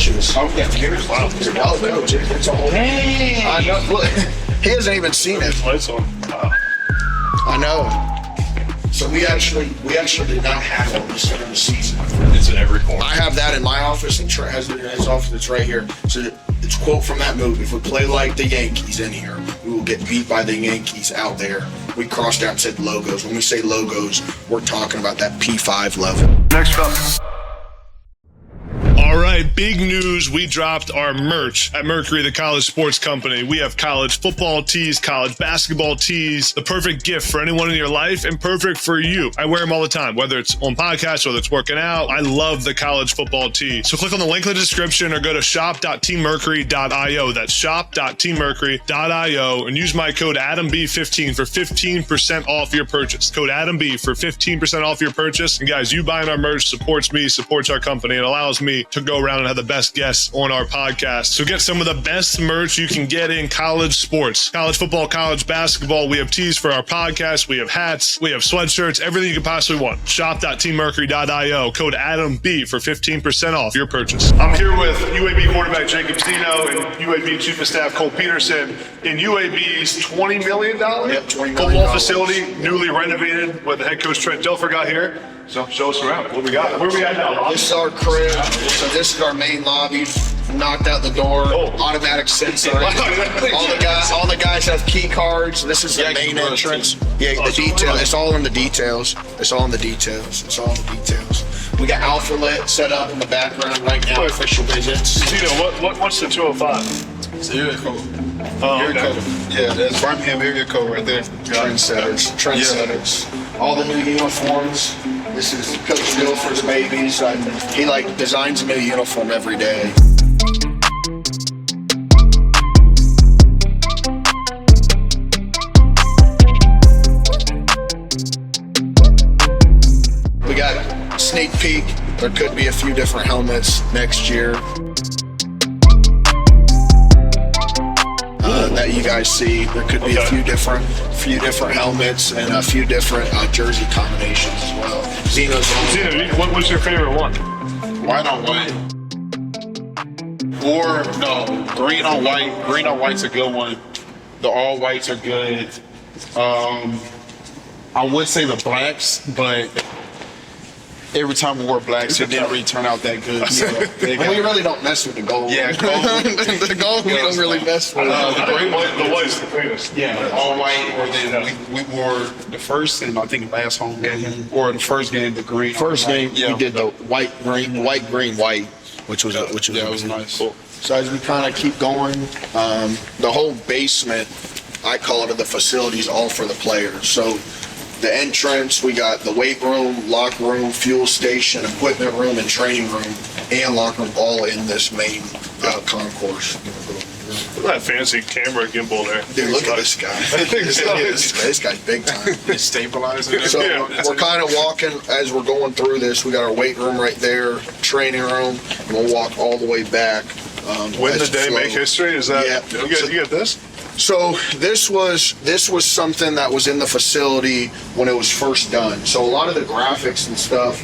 coaches. Okay, here's Wow. Coach. It's a whole. I know. Look, he hasn't even seen it. Lights on. Wow. I know. So we actually did not have all this during the season. It's in every corner. I have that in my office, and Trent has it in his office. It's right here. So it's a quote from that movie. If we play like the Yankees in here, we will get beat by the Yankees out there. We crossed out and said logos. When we say logos, we're talking about that P5 level. Next up. All right, big news. We dropped our merch at Mercury, the college sports company. We have college football tees, college basketball tees, the perfect gift for anyone in your life and perfect for you. I wear them all the time, whether it's on podcasts, whether it's working out. I love the college football tee. So click on the link in the description or go to shop.teammercury.io. That's shop.teammercury.io and use my code AdamB15 for 15% off your purchase. Code AdamB for 15% off your purchase. And guys, you buying our merch supports me, supports our company, and allows me to go around and have the best guests on our podcast. So get some of the best merch you can get in college sports, college football, college basketball. We have tees for our podcast. We have hats. We have sweatshirts, everything you can possibly want. Shop.teammercury.io. Code AdamB for 15% off your purchase. I'm here with UAB quarterback Jacob Zeno and UAB chief of staff Cole Peterson in UAB's $20 million football facility, newly renovated with the head coach Trent Dilfer got here. So show us around. What we got? Where we at now? This is our crib. So this is our main lobby. Knocked out the door. Automatic sensor. all the guys have key cards. This is the main entrance. Yeah, the detail. It's all in the details. It's all in the details. It's all in the details. We got Alpha Lit set up in the background right now. Official visits. Zeno, what's the 205? It's the area code. Oh, Area code. Yeah, that's Birmingham area code right there. Trendsetters. All the new uniforms. This is Coach Dilfer's babies. He designs a new uniform every day. We got a sneak peek. There could be a few different helmets next year that you guys see. There could be a few different helmets and a few different jersey combinations as well. Zeno, what's your favorite one? White on white. Or, no, green on white. Green on white's a good one. The all whites are good. I would say the blacks, but every time we wore blacks, it didn't really turn out that good. So we really don't mess with the gold. Yeah, gold. The gold we don't really mess with. The white's the cleanest. Yeah, all white. Or then we wore the first and I think last home game, or the first game, the green. First game, we did the white, green, white, which was nice. Cool. So as we kind of keep going, the whole basement, I call it the facilities, all for the players. So the entrance, we got the weight room, locker room, fuel station, equipment room, and training room, and locker room, all in this main concourse. Look at that fancy camera gimbal there. Dude, look at this guy. This guy's big time. It's stabilizing. So we're kind of walking as we're going through this. We got our weight room right there, training room, and we'll walk all the way back. Win the day, make history. Is that? Yeah. You get this? So this was something that was in the facility when it was first done. So a lot of the graphics and stuff,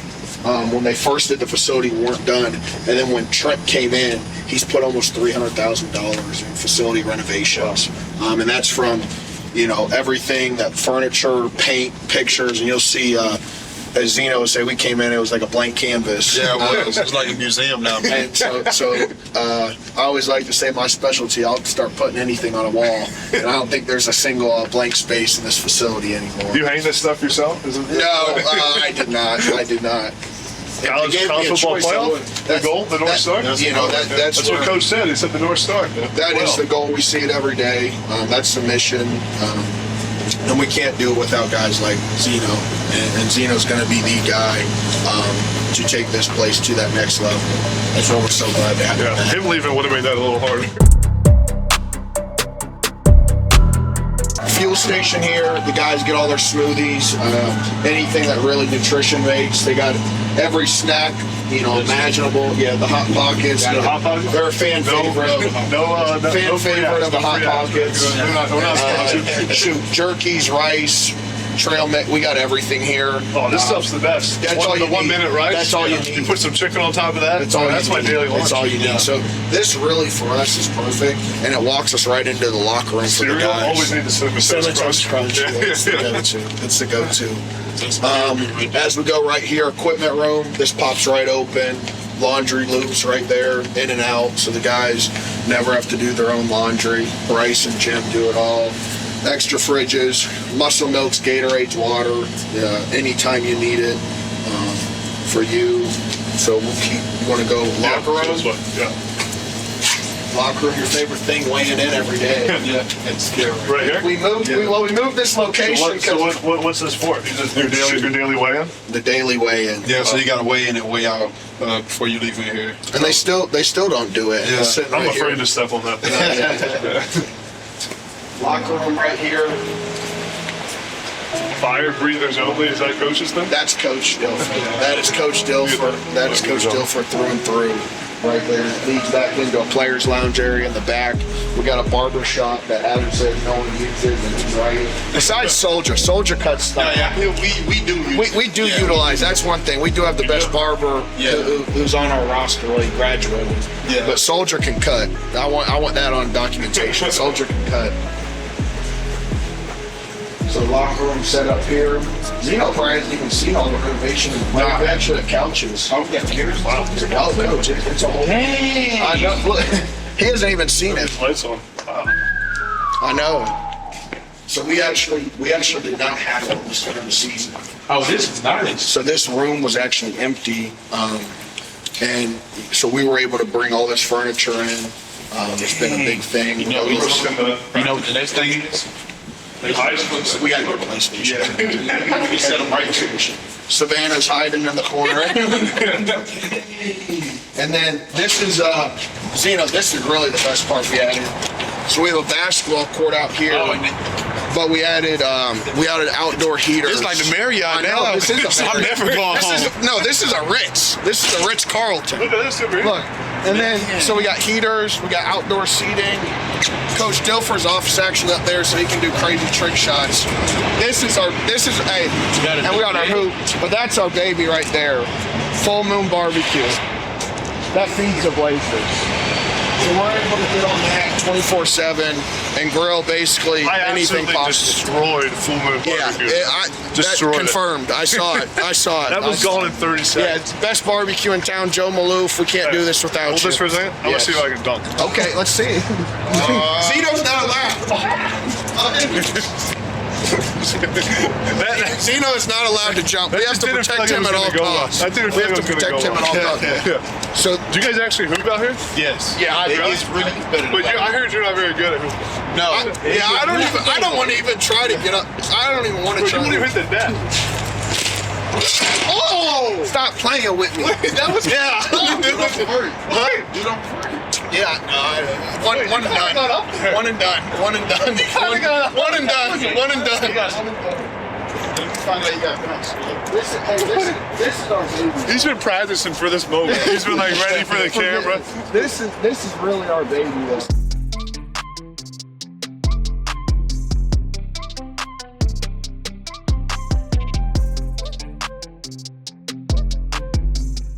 when they first did the facility, weren't done. And then when Trent came in, he's put almost $300,000 in facility renovations. And that's from, everything, that furniture, paint, pictures, and you'll see, as Zeno would say, we came in, it was like a blank canvas. Yeah, it was. It's like a museum now. And so I always like to say my specialty, I'll start putting anything on a wall. And I don't think there's a single blank space in this facility anymore. Do you hang this stuff yourself? No, I did not. College football playoff? The goal, the North Star? That's what Coach said. He said the North Star. That is the goal. We see it every day. That's the mission. And we can't do it without guys like Zeno. And Zeno's going to be the guy to take this place to that next level. That's why we're so glad to have him. Him leaving would have made that a little harder. Fuel station here, the guys get all their smoothies, anything that really nutrition makes. They got every snack, imaginable. Yeah, the Hot Pockets. The Hot Pockets? They're a fan favorite of the Hot Pockets. Shoot, jerkies, rice, trail mix. We got everything here. Oh, this stuff's the best. That's all you need. 1 minute rice. That's all you need. You put some chicken on top of that. That's my daily lunch. That's all you need. So this really for us is perfect, and it walks us right into the locker room for the Cereal, guys. always need the Cinnamon Toast Crunch. Yeah, it's the go-to. It's the go-to. As we go right here, equipment room. This pops right open. Laundry loops right there, in and out, so the guys never have to do their own laundry. Bryce and Jim do it all. Extra fridges, muscle milks, Gatorades, water, anytime you need it for you. So we'll keep. You want to go locker room? Yeah. Locker room, your favorite thing, weighing in every day. Yeah, it's scary. Right here? We moved. We moved this location. What's this for? Your daily weigh-in? The daily weigh-in. Yeah, so you got to weigh in and weigh out before you leave in here. And they still don't do it. Yeah. I'm afraid to step on that. Locker room right here. Fire breathers only. Is that coach's thing? That's Coach Dilfer. That is Coach Dilfer. That is Coach Dilfer through and through. Right there. It leads back into a players' lounge area in the back. We got a barber shop that Adam said no one uses, and he's right. Besides Soldier cuts stuff. Yeah, we do use We do utilize. That's one thing. We do have the best barber who's on our roster. Well, he graduated. Yeah. But Soldier can cut. I want that on documentation. Soldier can cut. So locker room set up here. Zeno probably hasn't even seen all the renovation. We actually have couches. Oh, yeah, here's Oh, coach, it's a whole. Hey. I know. Look, he hasn't even seen it. Lights on. Wow. I know. So we actually did not have it this during the season. Oh, this is nice. So this room was actually empty, and so we were able to bring all this furniture in. It's been a big thing. You know what the next thing is? We got to go to PlayStation. We set them right here. Savannah's hiding in the corner. And then this is Zeno. This is really the best part we added. So we have a basketball court out here, but we added outdoor heaters. It's like the Marriott now. This is I'm never going home. This is a Ritz. This is a Ritz Carlton. Look at this over here. Look, and then so we got heaters, we got outdoor seating. Coach Dilfer's office actually up there, so he can do crazy trick shots. And we got our hoop, but that's our baby right there. Full Moon Barbecue. That feeds the Blazers. So we're able to get on that 24/7 and grill basically anything possible. Destroyed Full Moon Barbecue. That confirmed. I saw it. That was gone in 30 seconds. Yeah, it's the best barbecue in town. Joe Maloof. We can't do this without Hold you. this for a second. I want to see if I can dunk. Okay, let's see. Zeno's not allowed. Zeno is not allowed to jump. We have to protect him at all costs. I didn't We think have it to was going to protect go him at all costs. Yeah. So, Do you guys actually hoop out here? Yes. yeah, It is really competitive. But I heard you're not very good at hooping. No. I don't want to even try to get up. I don't even want to But you try. won't even hit the net. Oh! Stop playing with me. That was Hurt. What? Yeah, no, one and done. One and done. One and done. One and done. One and done. This is our baby. He's been practicing for this moment. He's been like ready for the camera. This is really our baby. Though.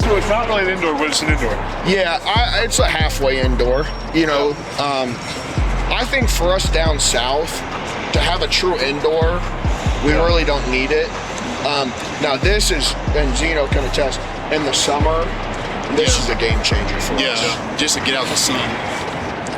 So it's not really an indoor, but it's an indoor. Yeah, it's a halfway indoor. You know, I think for us down south to have a true indoor, we really don't need it. Now this is, and Zeno can attest, in the summer, this is a game changer for us. Yeah, just to get out the sun.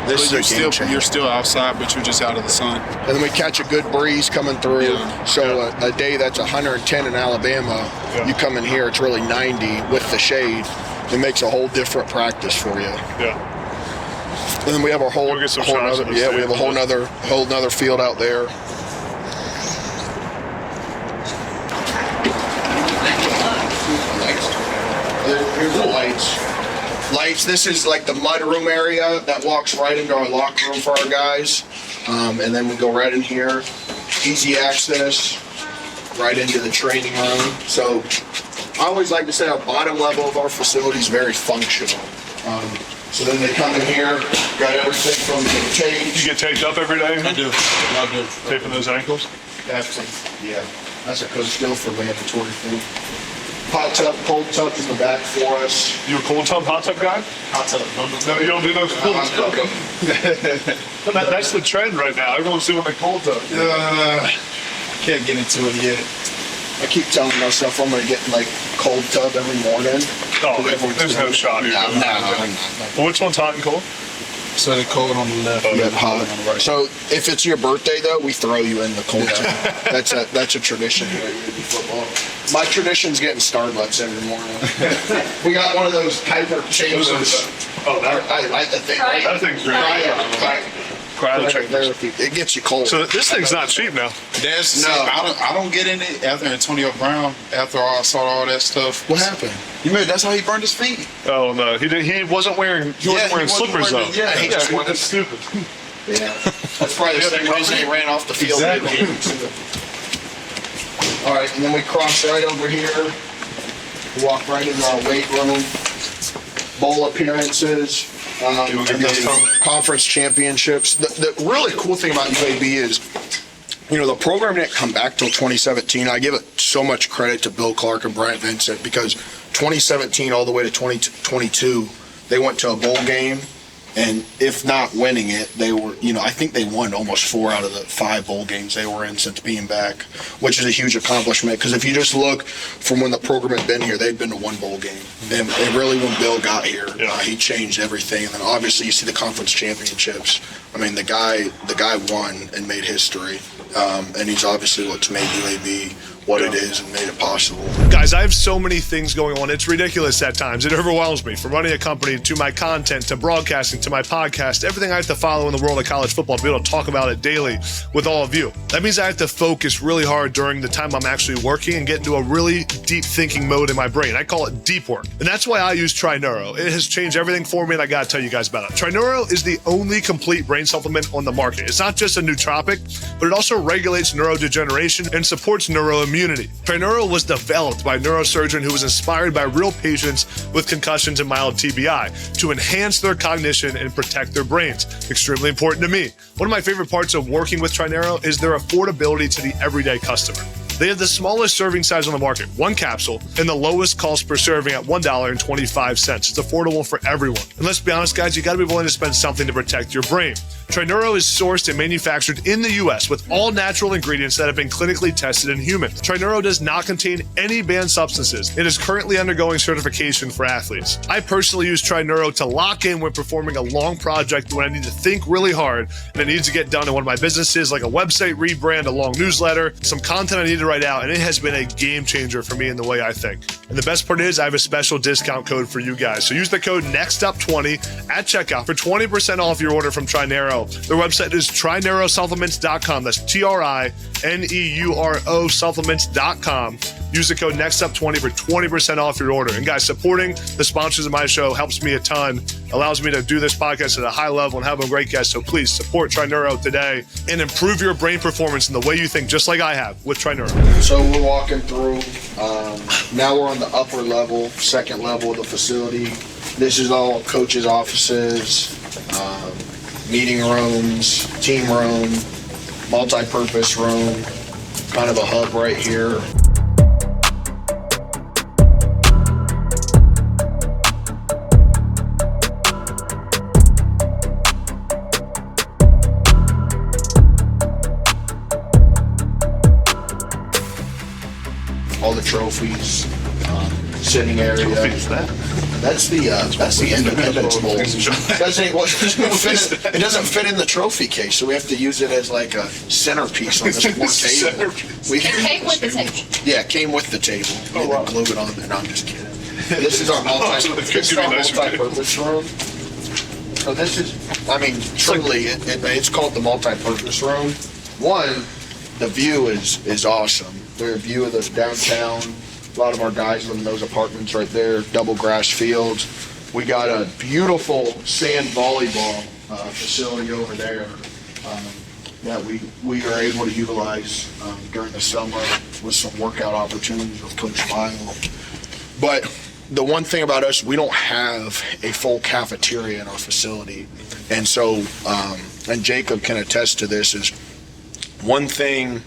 This is a game changer. You're still outside, but you're just out of the sun. And then we catch a good breeze coming through. Yeah. So a day that's 110 in Alabama, you come in here, it's really 90 with the shade. It makes a whole different practice for you. Yeah. And then we have our whole, We'll get some whole shots nother, of this yeah, we have a whole nother field out there. Here's the lights. This is like the mud room area that walks right into our locker room for our guys. And then we go right in here, easy access, right into the training room. So I always like to say our bottom level of our facility is very functional. So then they come in here, got everything from the tape. You get taped up every day? I do. Taping those ankles? Yeah. That's a Coach Guilford mandatory thing. Hot tub, cold tub in the back for us. You a cold tub, hot tub guy? Hot tub. No, you don't do those cold Hot tub. tub. That's the trend right now. Everyone's doing the cold tub. Can't get into it yet. I keep telling myself I'm going to get like cold tub every morning. Oh, there's no shot here. No. Well, which one's hot and cold? So the cold on the left. Yep, hot. On the right. So if it's your birthday though, we throw you in the cold tub. That's a tradition here at UAB Football. My tradition's getting Starbucks every morning. We got one of those Kuiper chambers. Oh, I like that thing. Right? that thing's great. Cryo chambers. It gets you cold. So this thing's not cheap now. That's No. I don't get in it after Antonio Brown. After I saw all that stuff. What happened? You remember that's how he burned his feet. Oh no, he wasn't wearing slippers though. Yeah, he just that's stupid. Yeah. That's probably the same reason he ran off the field. Exactly. All right, and then we cross right over here. We walk right into our weight room. Bowl appearances. And then conference championships. The really cool thing about UAB is, the program didn't come back till 2017. I give it so much credit to Bill Clark and Bryant Vincent because 2017 all the way to 2022, they went to a bowl game, and if not winning it, they were, I think they won almost 4 out of the 5 bowl games they were in since being back, which is a huge accomplishment because if you just look from when the program had been here, they'd been to 1 bowl game. And really when Bill got here, he changed everything. And then obviously you see the conference championships. I mean, the guy won and made history. And he's obviously what's made UAB what it is and made it possible. Guys, I have so many things going on. It's ridiculous at times. It overwhelms me. From running a company to my content to broadcasting to my podcast, everything I have to follow in the world of college football to be able to talk about it daily with all of you. That means I have to focus really hard during the time I'm actually working and get into a really deep thinking mode in my brain. I call it deep work. And that's why I use Trineuro. It has changed everything for me, and I got to tell you guys about it. Trineuro is the only complete brain supplement on the market. It's not just a nootropic, but it also regulates neurodegeneration and supports neuroimmunity. Trineuro was developed by a neurosurgeon who was inspired by real patients with concussions and mild TBI to enhance their cognition and protect their brains. Extremely important to me. One of my favorite parts of working with Trineuro is their affordability to the everyday customer. They have the smallest serving size on the market, 1 capsule, and the lowest cost per serving at $1.25. It's affordable for everyone. And let's be honest, guys, you got to be willing to spend something to protect your brain. Trineuro is sourced and manufactured in the U.S. with all natural ingredients that have been clinically tested in humans. Trineuro does not contain any banned substances. It is currently undergoing certification for athletes. I personally use Trineuro to lock in when performing a long project when I need to think really hard and it needs to get done in one of my businesses, like a website rebrand, a long newsletter, some content I need to write out, and it has been a game changer for me in the way I think. And the best part is I have a special discount code for you guys. So use the code NEXTUP20 at checkout for 20% off your order from Trineuro. Their website is trineurosupplements.com. That's TRINEURO supplements.com. Use the code NEXTUP20 for 20% off your order. And guys, supporting the sponsors of my show helps me a ton, allows me to do this podcast at a high level and have a great guest. So please support Trineuro today and improve your brain performance in the way you think, just like I have with Trineuro. So we're walking through. Now we're on the upper level, 2nd level of the facility. This is all coaches' offices, meeting rooms, team room, multi-purpose room, kind of a hub right here. All the trophies, sitting area. That's the Independence Bowl. It doesn't fit in the trophy case, so we have to use it as like a centerpiece on this one table. It came with the table. Yeah, it came with the table. We had to glue it on there. No, I'm just kidding. This is our multi-purpose room. So this is, truly, it's called the multi-purpose room. One, the view is awesome. Their view of the downtown. A lot of our guys live in those apartments right there, double grass fields. We got a beautiful sand volleyball facility over there that we are able to utilize during the summer with some workout opportunities with Coach Lyle. But the one thing about us, we don't have a full cafeteria in our facility. And so, and Jacob can attest to this, is one thing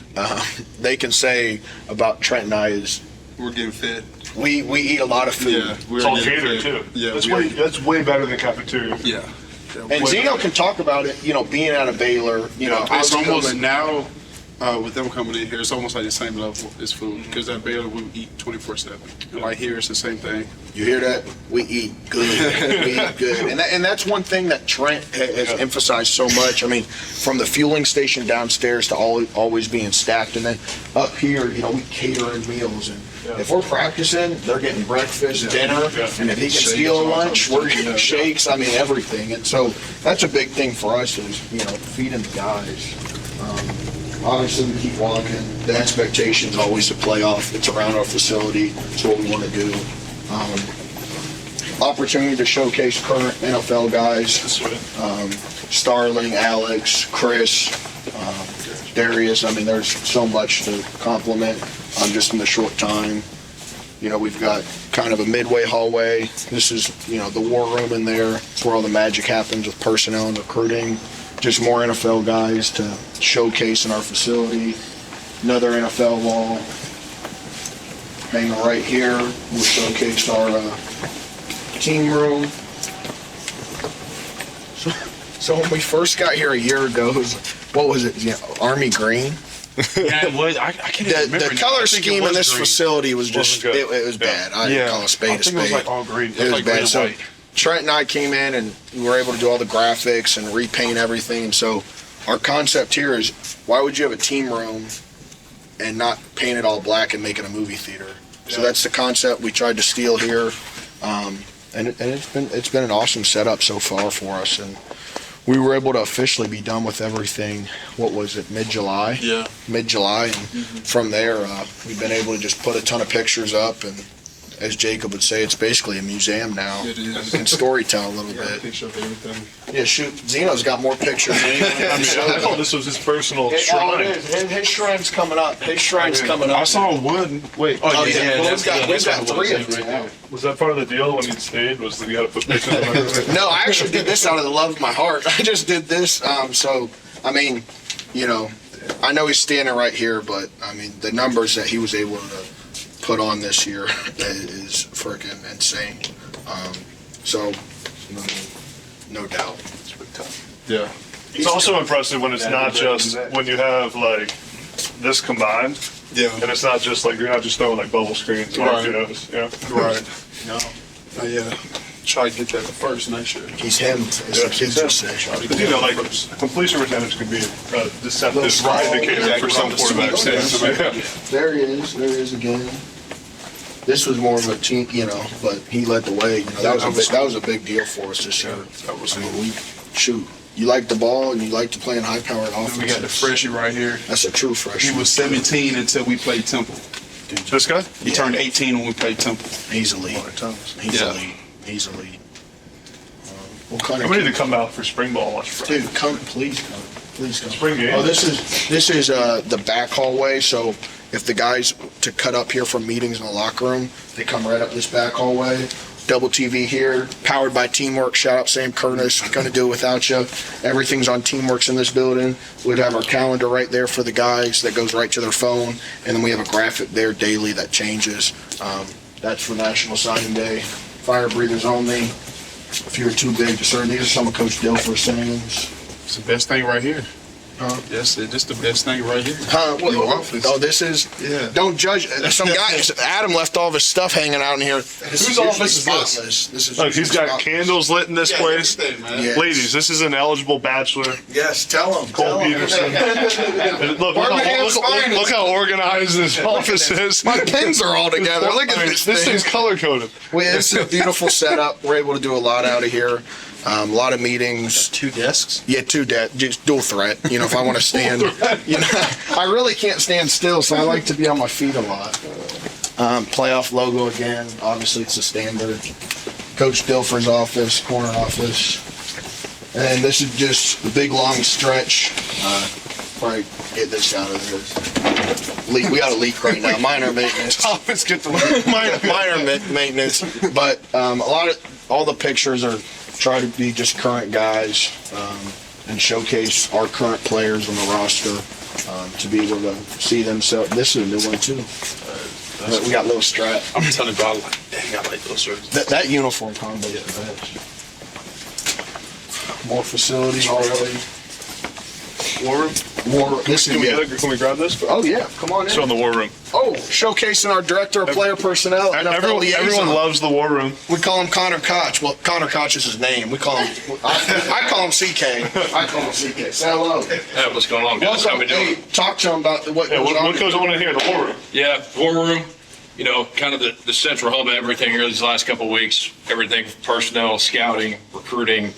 they can say about Trent and I is We're getting fed. we eat a lot of food. Yeah, It's all catered too. Yeah, That's way better than cafeteria. yeah. And Zeno can talk about it, being out of Baylor, It's almost coming- now, with them coming in here, it's almost like the same level as food. Because at Baylor, we eat 24/7. Right here, it's the same thing. You hear that? We eat good. We eat good. And that's one thing that Trent has emphasized so much. I mean, from the fueling station downstairs to always being stacked. And then up here, we cater in meals. And if we're practicing, they're getting breakfast, dinner. And if he can steal a lunch, we're getting shakes. I mean, everything. And so that's a big thing for us is, feeding the guys. Obviously, we keep walking. The expectation is always to play off. It's around our facility. It's what we want to do. Opportunity to showcase current NFL guys. Starling, Alex, Chris, Darius. I mean, there's so much to compliment just in the short time. We've got kind of a midway hallway. This is, the war room in there. It's where all the magic happens with personnel and recruiting. Just more NFL guys to showcase in our facility. Another NFL wall hanging right here. We'll showcase our team room. So when we first got here a year ago, what was it? Army green. Yeah, it was. I can't even remember. The color scheme in this green. facility was just Wasn't good. it was bad. I didn't call a spade a spade. I think it was like all green. It was like bad. green So and white. Trent and I came in and we were able to do all the graphics and repaint everything. And so our concept here is, why would you have a team room and not paint it all black and make it a movie theater? So that's the concept we tried to steal here. And it's been an awesome setup so far for us. And we were able to officially be done with everything, what was it, mid-July? Yeah. Mid-July. And from there, we've been able to just put a ton of pictures up. And as Jacob would say, it's basically a museum now. It is. And storytell a little Yeah, bit. picture of everything. Yeah, shoot, Zeno's got more pictures than anyone. I thought this was his personal Oh, shrine. it is. His shrine's coming up. His shrine's coming up. I saw one. Wait. Oh, yeah. Well, we've got that's three what of it was them right now. there. Was that part of the deal when he stayed? Was that you got to put pictures of him? No, I actually did this out of the love of my heart. I just did this. So, I mean, I know he's standing right here, but, I mean, the numbers that he was able to put on this year is freaking insane. So, no doubt. Yeah. It's also impressive when it's not just when you have like this combined, Yeah. and it's not just like you're not just throwing like bubble screens or Right. Right. No. Yeah. Try to get that first next year. He's him, as the kids would say. But like completion percentage can be a deceptive indicator for some quarterbacks. Yeah. There he is. There he is again. This was more of a team, but he led the way. That was a big deal for us this year. That was Shoot, you like the ball and you like to play in high-powered offenses. We got the freshie right here. That's a true freshman. He was 17 until we played Temple. This guy? He turned 18 when we played Temple. He's elite. He's Yeah. elite. He's elite. What kind I'm of ready to come out for spring ball and watch Friday. dude? Come, please come. Please come. Spring game? Oh, this is the back hallway. So if the guys to cut up here from meetings in the locker room, they come right up this back hallway. Double TV here, powered by Teamwork. Shout out Sam Curtis. Couldn't do it without you. Everything's on Teamworks in this building. We'd have our calendar right there for the guys that goes right to their phone, and then we have a graphic there daily that changes. That's for National Signing Day. Fire breathers only. If you're too big to serve, these are some of Coach Dilfer's sayings. It's the best thing right here. Yes, it's the best thing right here. Your office. Oh, this is. Yeah. Don't judge. Some guy. Adam left all of his stuff hanging out in here. Whose office is this? This is. Look, he's got candles lit in this place. Yeah. Ladies, this is an eligible bachelor. Yes, tell him. Cole Peterson. And look how organized this office is. My pins are all together. Look at this thing. This thing's color coded. This is a beautiful setup. We're able to do a lot out of here. A lot of meetings. 2 desks? Yeah, just dual threat. If I want to stand, I really can't stand still, so I like to be on my feet a lot. Playoff logo again. Obviously, it's a standard. Coach Dilfer's office, corner office, and this is just the big long stretch. Probably get this out of there. Leak. We got a leak right now. Minor maintenance. Office get the leak. minor maintenance, but all the pictures are. Try to be just current guys and showcase our current players on the roster. to be able to see them. So this is a new one too. We got little strap. I'm telling you, dang, I like those shirts. That uniform combo is the best. More facilities already. War room? This is Can we grab this? Oh yeah, come on in. Show in the war room. Oh, showcasing our director of player personnel. Everyone loves the war room. We call him Connor Koch. Well, Connor Koch is his name. We call him. I call him CK. I call him CK. Say hello. Hey, what's going on, guys? How we doing? Hey, talk to him about what goes on in here? The war room. Yeah, war room. You know, kind of the central hub of everything here these last couple of weeks. Everything from personnel, scouting, recruiting,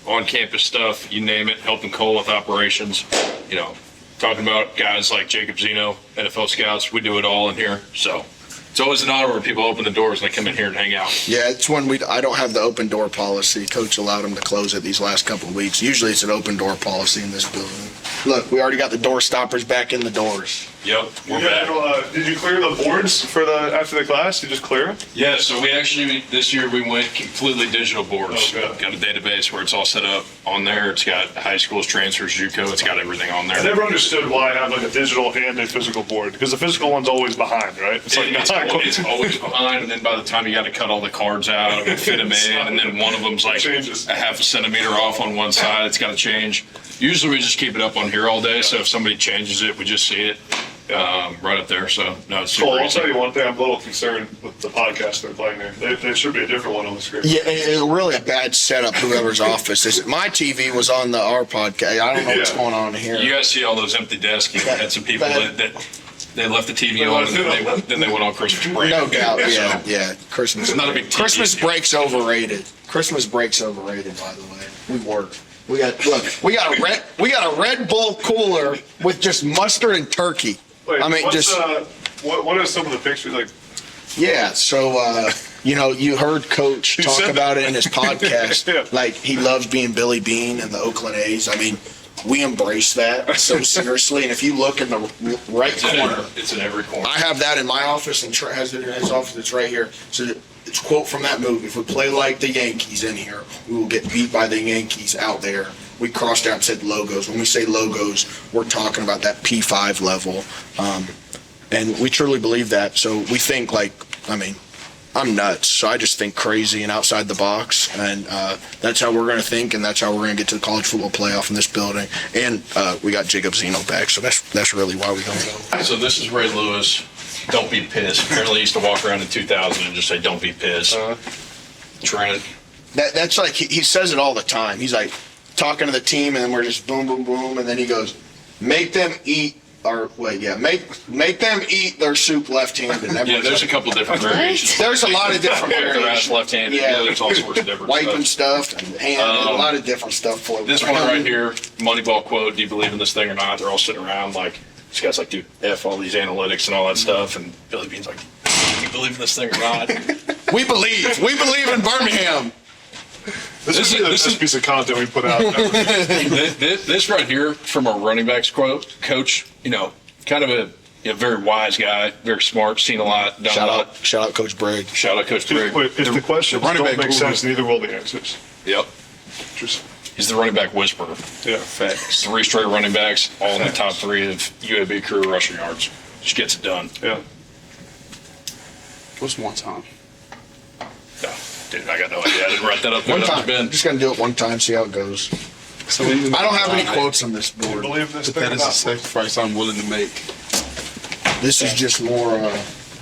on-campus stuff, you name it, helping Cole with operations. You know, talking about guys like Jacob Zeno, NFL scouts. We do it all in here. So it's always an honor when people open the doors and they come in here and hang out. Yeah, it's when I don't have the open door policy. Coach allowed them to close it these last couple of weeks. Usually it's an open door policy in this building. Look, we already got the door stoppers back in the doors. Yep, we're back. Did you clear the boards after the class? Did you just clear them? Yeah, so we actually, this year we went completely digital boards. Okay. Got a database where it's all set up on there. It's got high schools, transfers, JUCO. It's got everything on there. I never understood why I have like a digital and a physical board, because the physical one's always behind, right? It's always behind, and then by the time you got to cut all the cards out and fit them in, and then one of them's like Changes. a half a centimeter off on one side. It's got to change. Usually we just keep it up on here all day, so if somebody changes it, we just see it right up there. So no, it's super Well, I'll easy. tell you one thing. I'm a little concerned with the podcast they're playing there. There should be a different one on the screen. Yeah, it's really a bad setup. Whoever's office is. My TV was on our podcast. I don't know what's going on here. You guys see all those empty desks. You had some people that they left the TV on, and then they went on Christmas break. No doubt. Yeah, So, yeah. Christmas. Not a big TV. Christmas break's overrated. Christmas break's overrated. By the way, we work. We got a Red Bull cooler with just mustard and turkey. Wait, I mean, what are some of the pictures like? Yeah, so, you heard Coach talk said about it in his podcast. Yeah. Like, he loves being Billy Bean and the Oakland A's. I mean, we embrace that so seriously. And if you look in the right corner, it's in every corner. I have that in my office, and Trent has it in his office. It's right here. So it's a quote from that movie. If we play like the Yankees in here, we will get beat by the Yankees out there. We crossed out and said logos. When we say logos, we're talking about that P5 level. And we truly believe that. So we think I'm nuts. So I just think crazy and outside the box. And that's how we're going to think, and that's how we're going to get to the college football playoff in this building. And we got Jacob Zeno back. So that's really why we don't go. So this is Ray Lewis. Don't be pissed. Apparently he used to walk around in 2000 and just say, don't be pissed. Trent. That's like, he says it all the time. He's like talking to the team, and then we're just boom, boom, boom. And then he goes, make them eat make them eat their soup left-handed. Yeah, there's a couple different variations. There's a lot of different Their ass variations. left-handed. Yeah. Yeah, there's all sorts of different Wiping stuff. stuff and hand, a lot of different stuff for them. This one right here, Moneyball quote, do you believe in this thing or not? They're all sitting around like, this guy's like, dude, F all these analytics and all that stuff. And Billy Bean's like, do you believe in this thing or not? We believe in Birmingham. This is the best piece of content we put out. This right here from a running back's quote, coach, kind of a very wise guy, very smart, seen a lot, done a lot. Shout out Coach Brigg. Shout out Coach Brigg. Wait, if the questions running don't back make sense, guru. neither will the answers. Yep. Just, He's the running back whisperer. yeah. Facts. 3 straight running backs, all in the top 3 of UAB career rushing yards. Just gets it done. Yeah. What's one time? No, dude, I got no idea. I didn't write that up there. One That time. was Ben. I'm just going to do it one time, see how it goes. So I don't have any quotes on this board. Believe this But thing that or is a not? sacrifice I'm willing to make. This is just more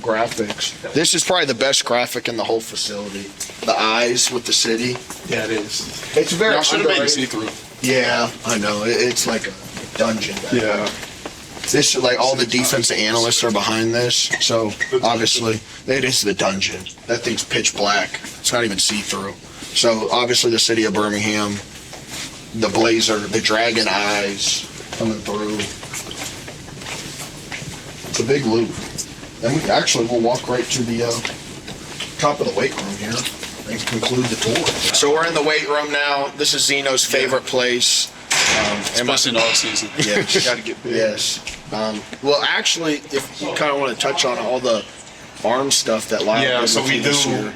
graphics. This is probably the best graphic in the whole facility. The eyes with the city. Yeah, it is. It's very Y'all should have made it underrated. see-through. Yeah, I know. It's like a dungeon. back there. Yeah. This is like all the defensive analysts are behind this. So obviously it is the dungeon. That thing's pitch black. It's not even see-through. So obviously the city of Birmingham, the blazer, the dragon eyes coming through. It's a big loop. And we'll walk right to the top of the weight room here and conclude the tour. So we're in the weight room now. This is Zeno's favorite place. Especially in all season. Yes. You got to get big. Yes. Well, actually, if you kind of want to touch on all the arm stuff that Lyle Yeah, did so with we you this do. year.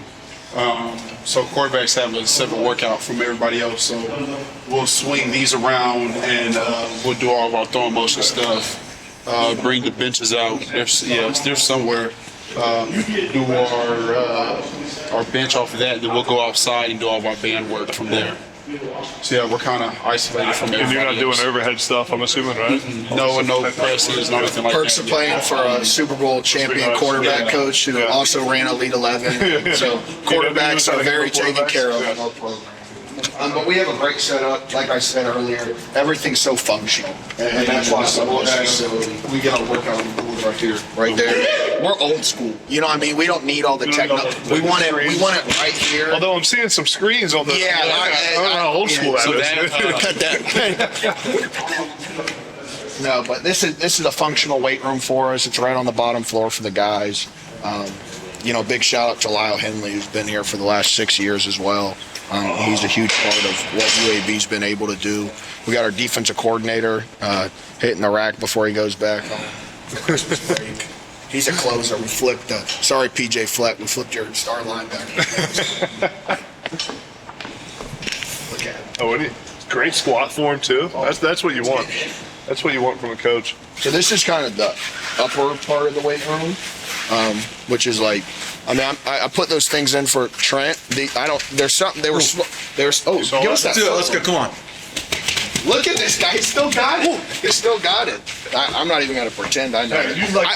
So quarterbacks have a separate workout from everybody else. So we'll swing these around and we'll do all of our throwing motion stuff. bring the benches out. There's somewhere. Do our bench off of that, then we'll go outside and do all of our band work from there. So yeah, we're kind of isolated from everybody. And you're not doing else. overhead stuff, I'm assuming, right? No presses, nothing like Perks that. of playing for a Super Bowl champion quarterback coach who also ran Elite 11. So quarterbacks are very taken care of in our program. But we have a great setup. Like I said earlier, everything's so functional, and that's why some of this facility. We get our workout board right here. Right there. We're old school. You know what I mean? We don't need all the techno. We want it right here. Although I'm seeing some screens on the. Yeah, I don't know how old school that is. Cut that. No, but this is a functional weight room for us. It's right on the bottom floor for the guys. Big shout out to Lyle Henley, who's been here for the last 6 years as well. He's a huge part of what UAB's been able to do. We got our defensive coordinator hitting the rack before he goes back on the Christmas break. He's a closer. We flipped sorry, PJ Fleck. We flipped your star linebacker. Look at him. Oh, great squat form too. That's what you want. That's what you want from a coach. So this is kind of the upper part of the weight room, which is like, I put those things in for Trent. There's something give us that. Let's go. Come on. Look at this guy. He still got it. He still got it. I'm not even going to pretend I know. You like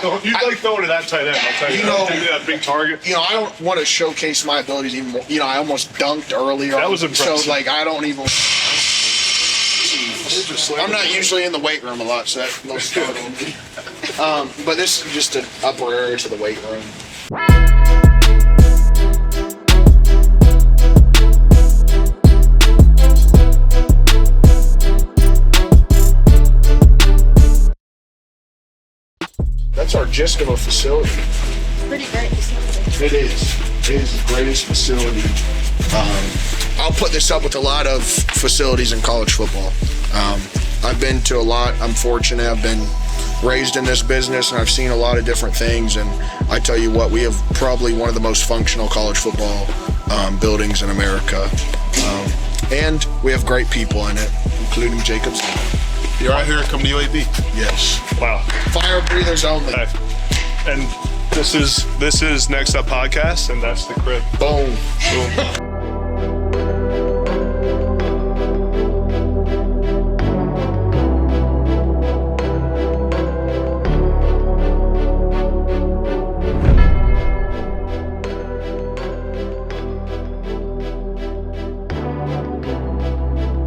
throwing it that tight end. I'll tell you. That big target. I don't want to showcase my abilities even more. I almost dunked earlier. That was impressive. So I don't even. I'm not usually in the weight room a lot, so that will start on me. But this is just an upper area to the weight room. That's our gist of a facility. Pretty great. It is. It is the greatest facility. I'll put this up with a lot of facilities in college football. I've been to a lot. I'm fortunate. I've been raised in this business, and I've seen a lot of different things. And I tell you what, we have probably one of the most functional college football buildings in America. And we have great people in it, including Jacob Zeno. You're out here, come to UAB. Yes. Wow. Fire breathers only. Okay. And this is Next Up Podcast, and that's the crib. Boom.